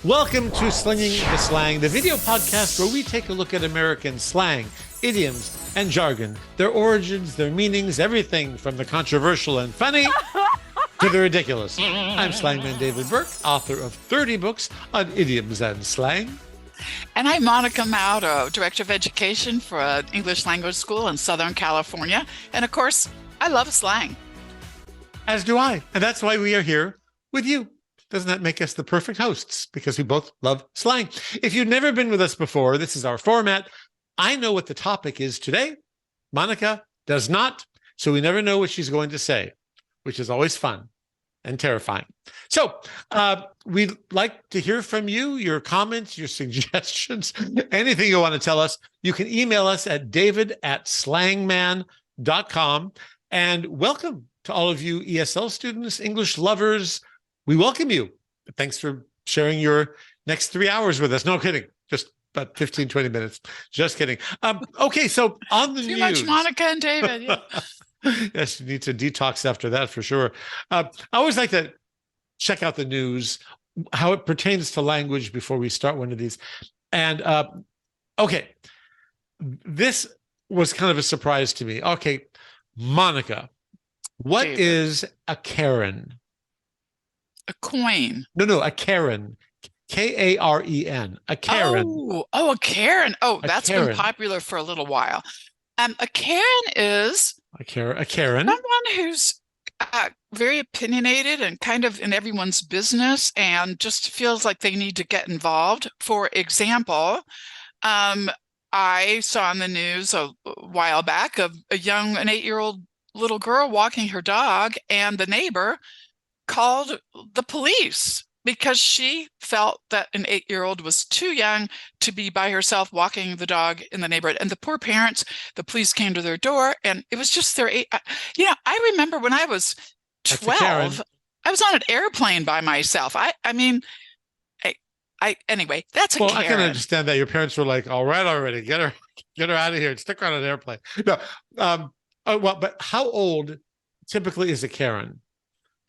Welcome to Slinging the Slang, the video podcast where we take a look at American slang, idioms, and jargon, their origins, their meanings, everything from the controversial and funny to the ridiculous. I'm slangman David Burke, author of 30 books on idioms and slang. And I'm Monica Maudo, Director of Education for an English language school in Southern California. And of course, I love slang. As do I. And that's why we are here with you. Doesn't that make us the perfect hosts? Because we both love slang. If you've never been with us before, this is our format. I know what the topic is today. Monica does not. So we never know what she's going to say, which is always fun and terrifying. So we'd like to hear from you, your comments, your suggestions, anything you want to tell us. You can email us at david@slangman.com. And welcome to all of you ESL students, English lovers. We welcome you. Thanks for sharing your next 3 hours with us. No kidding. Just about 15, 20 minutes. Just kidding. Okay, so on the news. Too much Monica and David. Yeah. Yes, you need to detox after that for sure. I always like to check out the news, how it pertains to language before we start one of these. And okay, this was kind of a surprise to me. Okay, Monica, what David. is a Karen? A coin. No, a Karen. Karen. A Karen. Oh, a Karen. Oh, A that's Karen. been popular for a little while. A Karen is A Karen. someone who's very opinionated and kind of in everyone's business and just feels like they need to get involved. For example, I saw on the news a while back of an 8-year-old little girl walking her dog, and the neighbor called the police because she felt that an 8-year-old was too young to be by herself walking the dog in the neighborhood. And the poor parents, the police came to their door, and it was just their I remember when I was 12, I was on an airplane by myself. Anyway, that's a Well, Karen. I can understand that your parents were like, all right, already, get her out of here. Stick her on an airplane. No, but how old typically is a Karen?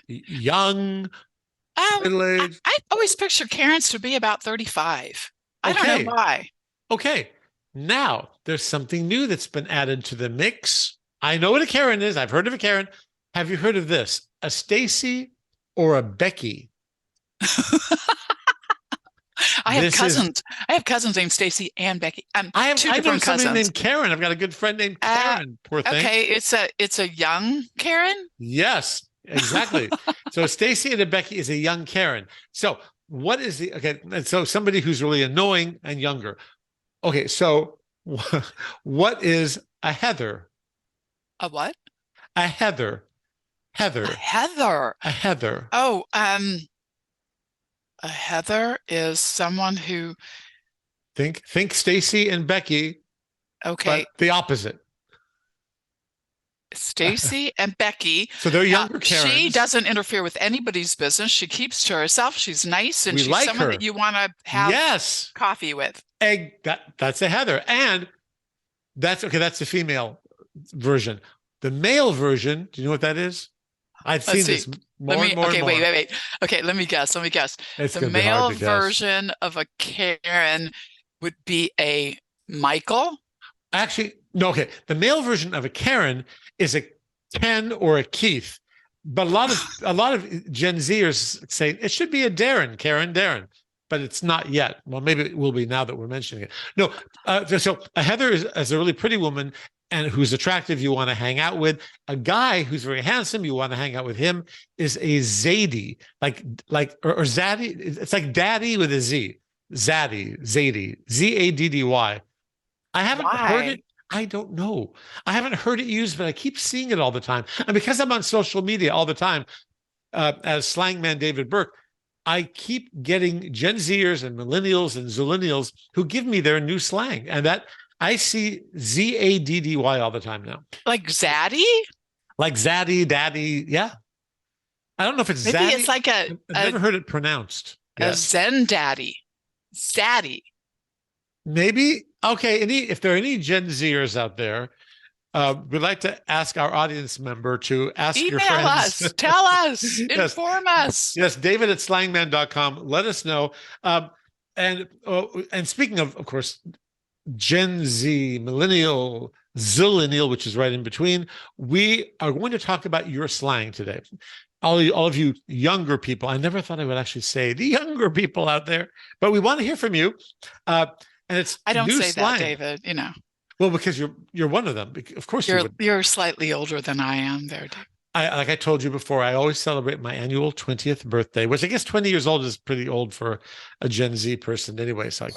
Young, middle age? I always picture Karens to be about 35. I don't know why. Okay. Now there's something new that's been added to the mix. I know what a Karen is. I've heard of a Karen. Have you heard of this? A Stacy or a Becky? I have cousins named Stacy and Becky. I know somebody cousins named Karen. I've got a good friend named Karen. Poor thing. Okay, it's a young Karen. Yes, exactly. So Stacy and a Becky is a young Karen. So what is so somebody who's really annoying and younger. Okay, so what is a Heather? A what? A Heather. A Heather. A Heather. Oh, a Heather is someone who Think Stacy and Becky. Okay. But the opposite. Stacy and Becky. So they're younger Karens. She doesn't interfere with anybody's business. She keeps to herself. She's nice, and she's like someone her. that you want to have coffee with. That's a Heather. And that's the female version. The male version, do you know what that is? I've seen this more and more. Wait. Okay, let me guess. It's the male version of a Karen would be a Michael. Actually, no, okay. The male version of a Karen is a Ken or a Keith. But a lot of Gen Zers say it should be a Darren, Darren. But it's not yet. Well, maybe it will be now that we're mentioning it. No, so a Heather is a really pretty woman and who's attractive, you want to hang out with. A guy who's very handsome, you want to hang out with him, is a Zadie, or Zaddy. It's like daddy with a Z. Zaddy, Zaddy. I haven't heard it. I don't know. I haven't heard it used, but I keep seeing it all the time. And because I'm on social media all the time, as slangman David Burke, I keep getting Gen Zers and millennials and zillennials who give me their new slang. And that I see Zaddy all the time now. Like Zaddy? Like Zaddy, Daddy. Yeah. I don't know if it's Maybe Zaddy. it's like I've never heard it pronounced. A Zen Daddy. Zaddy. Maybe. Okay. If there are any Gen Zers out there, We'd like to ask our audience member to ask your Email friends. us, tell us, Yes. inform us. Yes, David at slangman.com. Let us know. And speaking of course, Gen Z, millennial, zillennial, which is right in between, we are going to talk about your slang today. All of you younger people, I never thought I would actually say the younger people out there, but we want to hear from you. And it's I don't new say slang. that, David, you know. Well, because you're one of them. Of course you would. You're slightly older than I am there, David. Like I told you before, I always celebrate my annual 20th birthday, which I guess 20 years old is pretty old for a Gen Z person anyway. So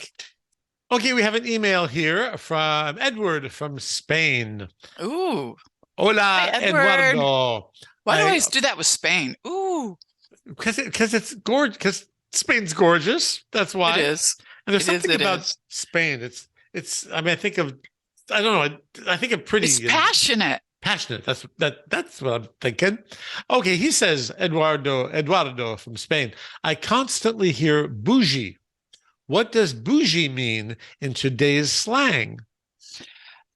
okay, we have an email here from Edward from Spain. Ooh. Hola, Hi, Edward. Eduardo. Why do I always do that with Spain? Ooh. Because it's gorgeous. Because Spain's gorgeous. That's why. It is. And there's something about is. Spain. It's. I mean, I don't know. I think of pretty. It's passionate. Passionate. That's what I'm thinking. Okay, he says, Eduardo from Spain. I constantly hear bougie. What does bougie mean in today's slang?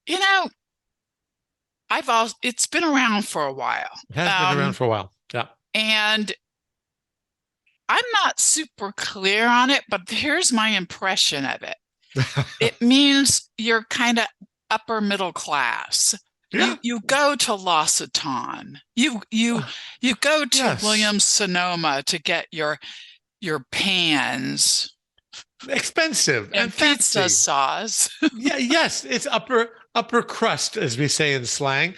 You know, it's been around for a while. It has been around for a while. Yeah. And I'm not super clear on it, but here's my impression of it. It means you're kind of upper middle class. Yeah. You go to L'Occitane. You go to Yes. Williams Sonoma to get your pans. Expensive and fancy. pizza sauce. Yeah, yes, it's upper crust, as we say in slang,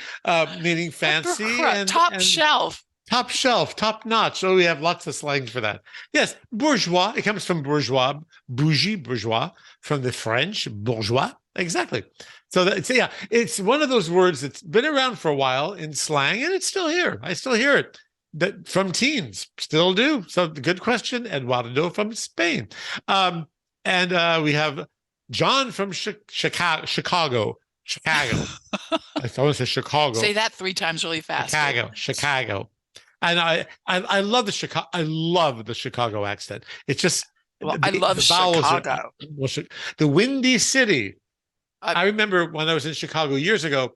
meaning fancy and top shelf. Top shelf, top notch. Oh, we have lots of slang for that. Yes, bourgeois. It comes from bourgeois, bougie, bourgeois, from the French, bourgeois. Exactly. So it's one of those words that's been around for a while in slang, and it's still here. I still hear it. That from teens, still do. So good question, Eduardo from Spain. And we have John from Chicago. Chicago. I want to say Chicago. Say that 3 times really fast. Chicago. And I love the Chicago. I love the Chicago accent. It's just. Well, I love Chicago. The Windy City. I remember when I was in Chicago years ago,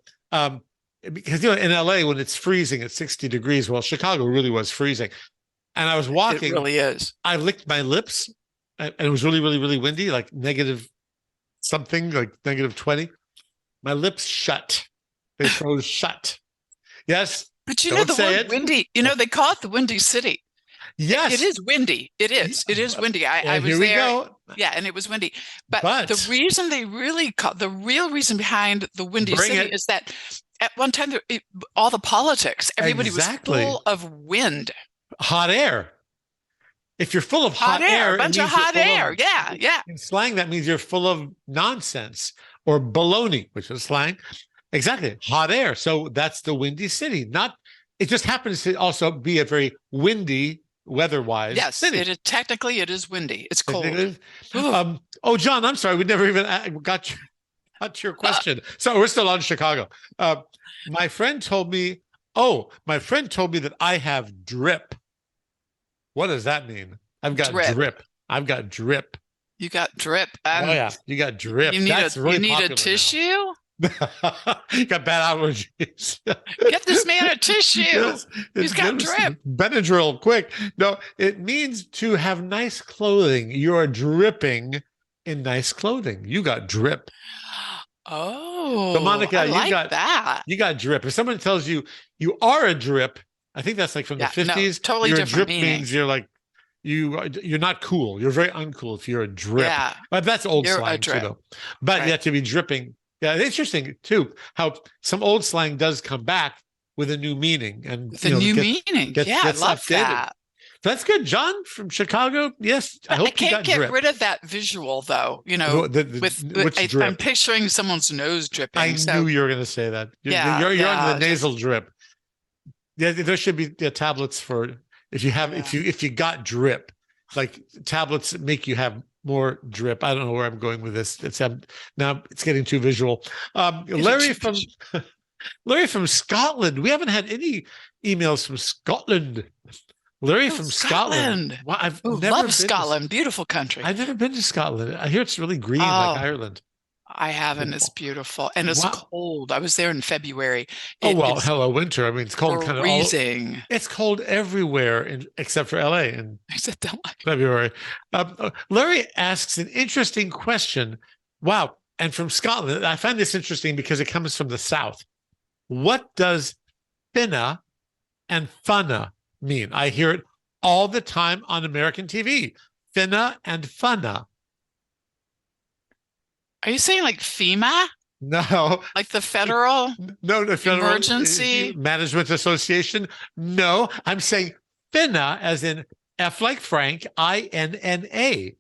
because in LA when it's freezing at 60 degrees, well, Chicago really was freezing, and I was walking. It really is. I licked my lips, and it was really, really, really windy, like negative something, like negative 20. My lips shut. They froze shut. Yes. But you know the word windy. You know they call it the Windy City. Yes, it is windy. It is. It is windy. I was there. Go. Yeah, and it was windy. But the reason the real reason behind the Windy City is that at one time all the politics, everybody was full of wind, hot air. If you're full of hot air, a bunch of hot air. Yeah. In slang, that means you're full of nonsense or baloney, which is slang. Exactly, hot air. So that's the Windy City. It just happens to also be a very windy. Weather-wise, yes, city. Technically it is windy. It's cold. John, I'm sorry, we never even got your question. So we're still on Chicago. My friend told me that I have drip. What does that mean? I've got drip. I've got drip. You got drip. Oh yeah, you got drip. You need a tissue. You got bad allergies. Get this man a tissue. Yes, he's got drip. Benadryl, quick. No, it means to have nice clothing. You are dripping in nice clothing. You got drip. Oh, so Monica, you got that. You got drip. If someone tells you you are a drip, I think that's like from the 50s. No, totally different drip meaning. Means you're like you're not cool. You're very uncool if you're a drip. Yeah, but that's old slang too, though. But you have to be dripping. Yeah, it's interesting too how some old slang does come back with a new meaning and with a new meaning. I love that. So that's good, John from Chicago. Yes, I hope you got drip. I can't get rid of that visual, though. You know, I'm picturing someone's nose dripping. I knew you were going to say that. You're on the nasal drip. Yeah, there should be tablets for if you have if you got drip, like tablets that make you have more drip. I don't know where I'm going with this. Now it's getting too visual. Larry from Scotland. We haven't had any emails from Scotland. Larry from Scotland. Well, love Scotland. Beautiful country. I've never been to Scotland. I hear it's really green like Ireland. I haven't. It's beautiful. And it's Wow. cold. I was there in February. Oh, It well, is hello, winter. I mean, it's cold kind of all, freezing. it's cold everywhere except for LA in I said, don't like. February. Larry asks an interesting question. Wow. And from Scotland, I find this interesting because it comes from the South. What does finna and funna mean? I hear it all the time on American TV. Finna and funna. Are you saying like FEMA? No, Like the federal no, the Federal emergency? Management Association. No, I'm saying finna, as in F like Frank, INNA.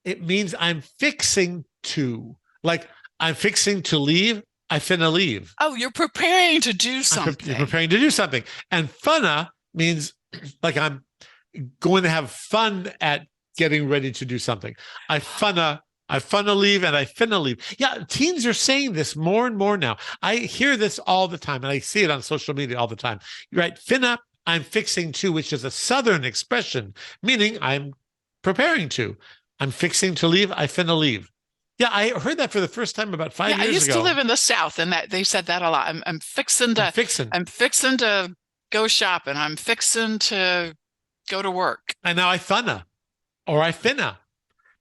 It means I'm fixing to. Like I'm fixing to leave. I finna leave. Oh, you're preparing to do You're something. preparing to do something. And funna means like I'm going to have fun at getting ready to do something. I funna leave and I finna leave. Yeah, teens are saying this more and more now. I hear this all the time and I see it on social media all the time. You're right. Finna, I'm fixing to, which is a Southern expression, meaning I'm preparing to. I'm fixing to leave. I finna leave. Yeah, I heard that for the first time about 5 years ago. I used to live in the South, and that they said that a lot. I'm fixing to. I'm fixing to go shopping. I'm fixing to go to work. And now I funna, or I finna.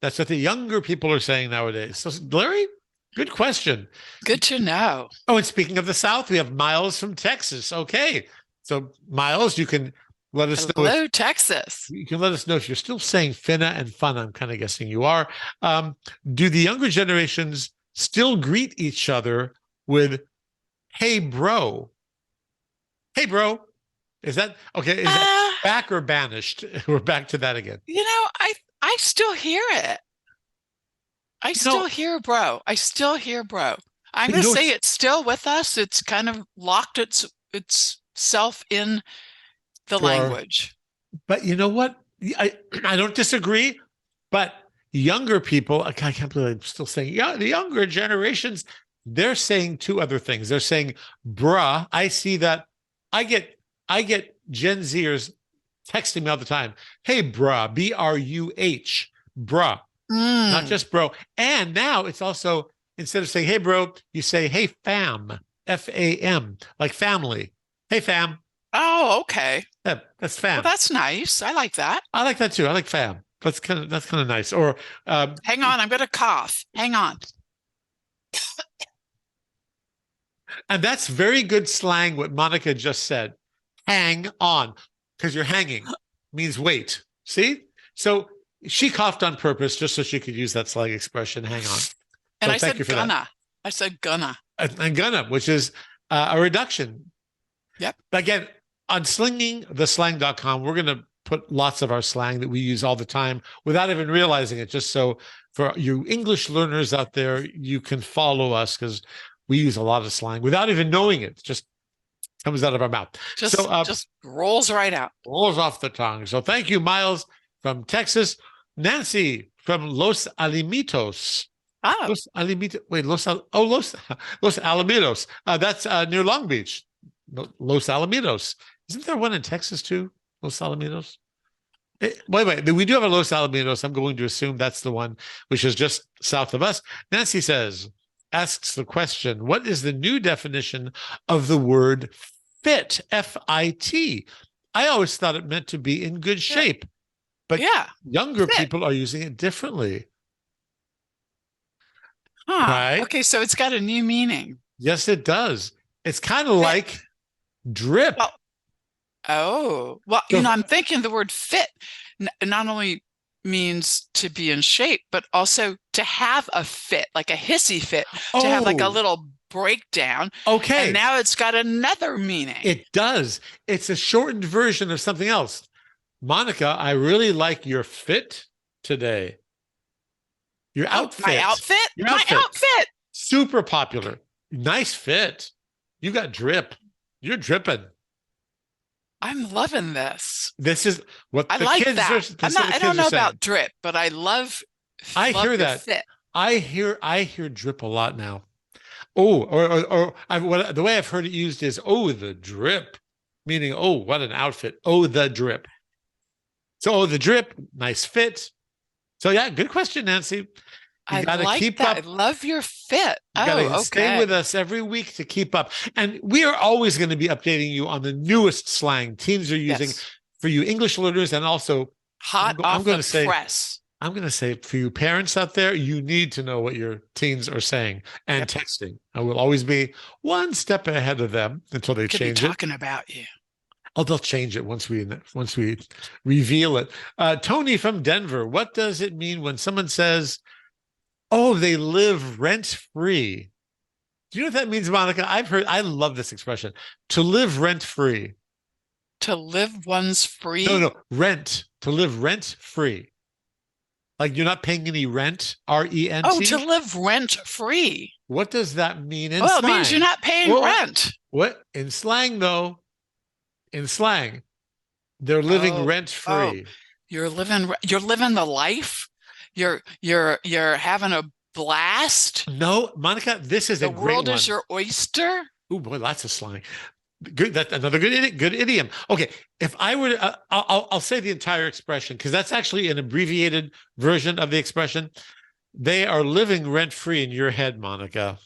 That's what the younger people are saying nowadays. So, Larry, good question. Good to know. Oh, and speaking of the South, we have Miles from Texas. Okay, so Miles, you can let us know. Hello, Texas. You can let us know if you're still saying finna and fun. I'm kind of guessing you are. Do the younger generations still greet each other with "Hey, bro"? Hey, bro. Is that okay? Is that back or banished? We're back to that again. You know, I still hear it. I still hear bro. I still hear bro. I'm going to say it's still with us. It's kind of locked itself in the language. But you know what? I don't disagree, but younger people, I can't believe I'm still saying, yeah, the younger generations, they're saying two other things. They're saying, bruh. I see that. I get Gen Zers texting me all the time. Hey, bruh, BRUH, bruh, not just bro. And now it's also, instead of saying, hey, bro, you say, hey, fam, FAM, like family. Hey, fam. Oh, okay. Yeah, that's fam. Well, that's nice. I like that. I like that too. I like fam. That's kind of nice. Or hang on, I'm going to cough. Hang on. And that's very good slang. What Monica just said. Hang on, because you're hanging means wait. See? So she coughed on purpose just so she could use that slang expression. Hang on. And so I said gonna. I said gonna. And gonna, which is a reduction. Yep. Again, on slingingtheslang.com, we're going to put lots of our slang that we use all the time without even realizing it, just so for you English learners out there, you can follow us because we use a lot of slang without even knowing it. Just comes out of our mouth. Just rolls right out. Rolls off the tongue. So thank you, Miles from Texas. Nancy from Los Alamitos. Oh. Los Alamitos. Wait, Los Alamitos. That's near Long Beach. Los Alamitos. Isn't there one in Texas too? Los Alamitos? Wait. We do have a Los Alamitos. I'm going to assume that's the one which is just south of us. Nancy asks the question, what is the new definition of the word fit? F-I-T. I always thought it meant to be in good shape, but younger people are using it differently. Huh. Right? Okay, so it's got a new meaning. Yes, it does. It's kind of like drip. Well, I'm thinking the word fit not only means to be in shape, but also to have a fit, like a hissy fit, to have like a little breakdown. Okay. And now it's got another meaning. It does. It's a shortened version of something else. Monica, I really like your fit today. Your outfit. My outfit? My outfit. Super popular. Nice fit. You got drip. You're dripping. I'm loving this. This is what I the like kids that. are. I don't know about drip, but I love. I hear that. Fit. I hear drip a lot now. Oh, or the way I've heard it used is the drip, meaning what an outfit. The drip. So the drip, nice fit. So yeah, good question, Nancy. You I got to like keep that. I up. love your fit. You got to Oh, stay okay. with us every week to keep up. And we are always going to be updating you on the newest slang teens are using Yes. for you English learners. And also, Hot I'm off going the to say, press. for you parents out there, you need to know what your teens are saying and Yep. texting. I will always be one step ahead of them until they Could be change it. talking about you. Oh, they'll change it once we reveal it. Tony from Denver, what does it mean when someone says, "Oh, they live rent free"? Do you know what that means, Monica? I love this expression. To live rent free. To live one's No, free. no, rent. To live rent free. Like you're not paying any rent, Oh, to RENT. live rent free. What does that mean in Well, it means you're slang? not paying Well, rent. what in slang though? In slang, they're living Oh, rent oh, free. you're living the life. You're having a blast. No, Monica, this is The a great world is one. your oyster. Oh boy, lots of slang. Good. That's another good idiom. Okay, if I were to, I'll say the entire expression because that's actually an abbreviated version of the expression. They are living rent free in your head, Monica.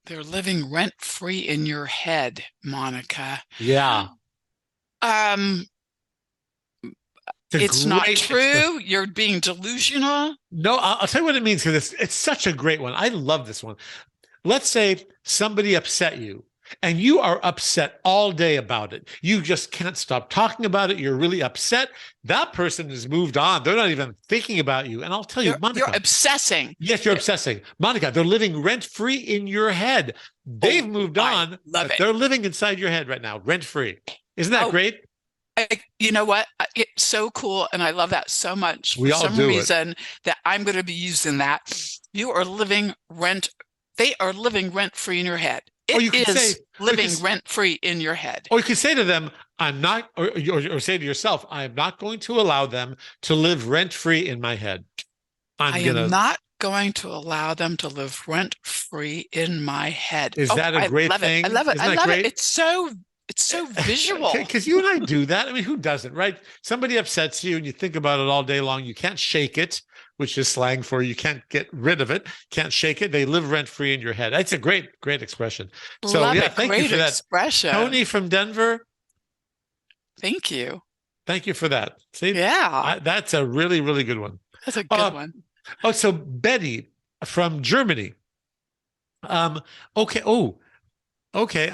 They're living rent free in your head, Monica. Yeah, Um, it's not true. expression. You're being delusional. No, I'll tell you what it means because it's such a great one. I love this one. Let's say somebody upset you and you are upset all day about it. You just can't stop talking about it. You're really upset. That person has moved on. They're not even thinking about you. And I'll tell you, Monica, You're obsessing. yes, you're obsessing. Monica, they're living rent free in your head. They've moved on. Love it. They're living inside your head right now, rent free. Isn't that great? You know what? It's so cool. And I love that so much. We For all some do it. reason that I'm going to be using that. You are living they are living rent free in your head. you could say, living rent free in your head. Or you could say to them, I'm not, or say to yourself, I am not going to allow them to live rent free in my head. I am not going to allow them to live rent free in my head. Is that a great thing? I love it. Isn't I that love great? it. It's so visual. Because you and I do that. I mean, who doesn't, right? Somebody upsets you and you think about it all day long. You can't shake it, which is slang for you can't get rid of it, can't shake it. They live rent free in your head. That's a great expression. So love yeah, it. thank Great you for that. expression. Tony from Denver. Thank you. Thank you for that. See, yeah, that's a really, really good one. That's a good one. Oh, so Betty from Germany. Okay. Oh, okay.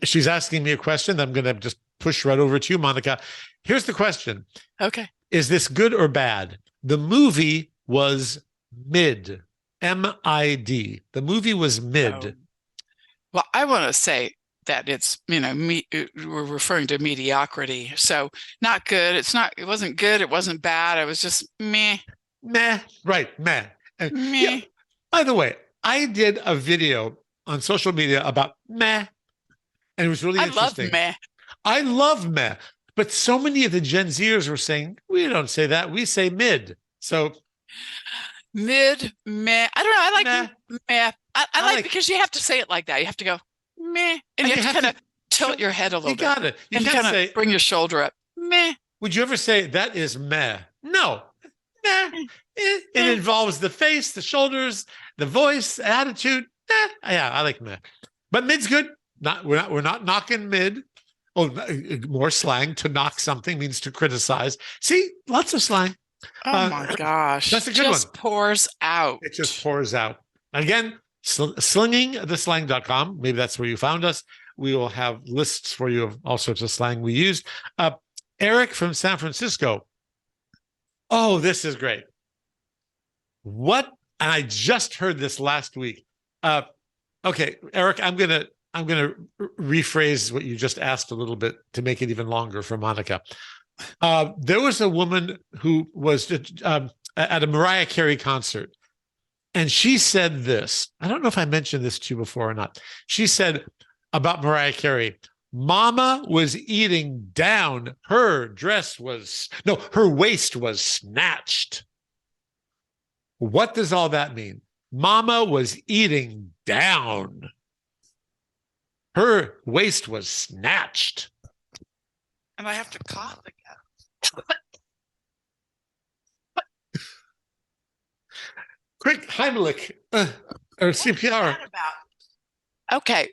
She's asking me a question. I'm going to just push right over to you, Monica. Here's the question. Okay. Is this good or bad? The movie was mid. MID. The movie was mid. Oh. Well, I want to say that it's, we're referring to mediocrity. So not good. It wasn't good. It wasn't bad. It was just meh. Meh. Right. Meh. And, meh. yeah, by the way, I did a video on social media about meh. And it was really interesting. I love meh. I love meh. But so many of the Gen Zers were saying, we don't say that. We say mid. So mid, meh. I don't know. I like meh. I like because you have to say it like that. You have to go meh. And you have to kind of tilt your head a little bit. You got it. You and can't kind of bring your shoulder up. Meh. Would you ever say that is meh? No. Meh. It involves the face, the shoulders, the voice, attitude. Yeah, I like meh. But mid's good. We're not knocking mid. Oh, more slang. To knock something means to criticize. See, lots of slang. Oh my gosh. That's a good just one. Pours out. It just pours out. Again, slingingtheslang.com. Maybe that's where you found us. We will have lists for you of all sorts of slang we use. Eric from San Francisco. Oh, this is great. What? And I just heard this last week. Okay, Eric, I'm gonna rephrase what you just asked a little bit to make it even longer for Monica. There was a woman who was at a Mariah Carey concert, and she said this. I don't know if I mentioned this to you before or not. She said about Mariah Carey, Mama was eating down. Her waist was snatched. What does all that mean? Mama was eating down. Her waist was snatched. And I have to cough again. Quick, Heimlich or CPR. Okay,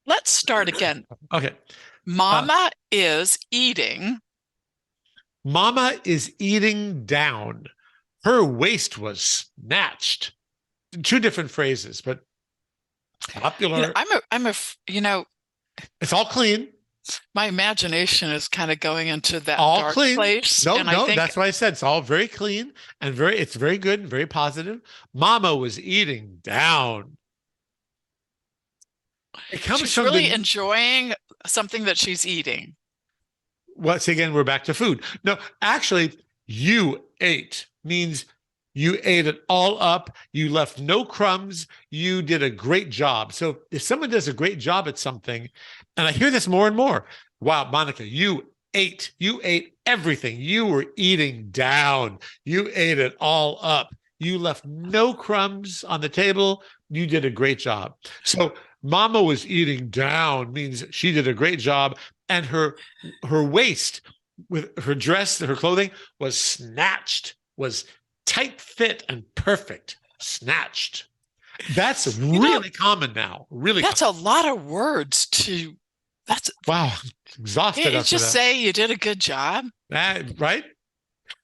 let's start again. Okay. Mama is eating. Mama is eating down. Her waist was snatched. Two different phrases, but popular. It's all clean. My imagination is kind of going into that All dark clean. place. No, and I think that's why I said it's all very clean and it's very good and very positive. Mama was eating down. It comes she's from really enjoying something that she's eating. Once again, we're back to food. No, actually, you ate means you ate it all up. You left no crumbs. You did a great job. So if someone does a great job at something, and I hear this more and more, wow, Monica, you ate everything. You were eating down. You ate it all up. You left no crumbs on the table. You did a great job. So Mama was eating down means she did a great job. And her waist with her dress, her clothing was snatched, was tight fit and perfect. Snatched. That's really common now. Really, that's a lot of words to. That's wow. Exhausted. You just say you did a good job, right?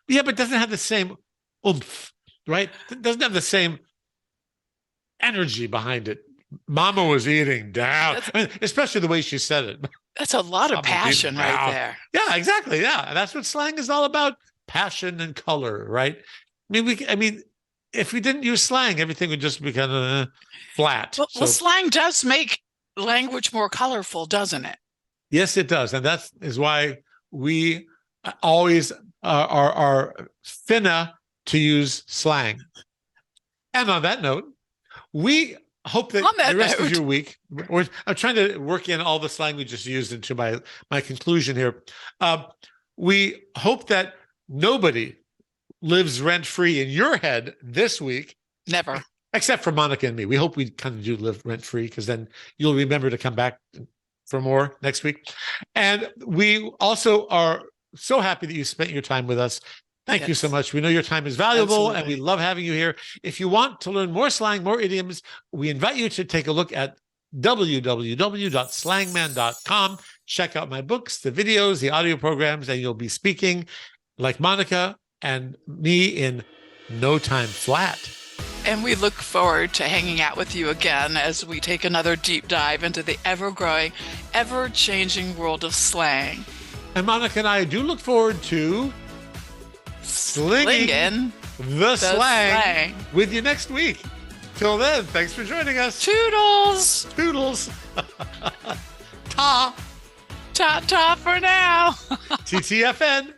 Yeah, but it doesn't have the same oomph, right? It doesn't have the same energy behind it. Mama was eating down, especially the way she said it. That's a lot of passion right there. Yeah, exactly. Yeah, that's what slang is all about: passion and color, right? I mean, if we didn't use slang, everything would just be kind of flat. Well, slang does make language more colorful, doesn't it? Yes, it does, and that is why we always are finna to use slang. And on that note, we hope that the rest of your week, I'm trying to work in all the slang we just used into my conclusion here. We hope that nobody lives rent-free in your head this week. Never. Except for Monica and me. We hope we kind of do live rent-free, because then you'll remember to come back for more next week. And we also are so happy that you spent your time with us. Thank you so much. We know your time is valuable. Absolutely. And we love having you here. If you want to learn more slang, more idioms, we invite you to take a look at www.slangman.com. Check out my books, the videos, the audio programs, and you'll be speaking like Monica and me in no time flat. And we look forward to hanging out with you again as we take another deep dive into the ever-growing, ever-changing world of slang. And Monica and I do look forward to slinging the slang with you next week. Till then, thanks for joining us. Toodles. Toodles. Ta. Ta-ta for now. TTFN.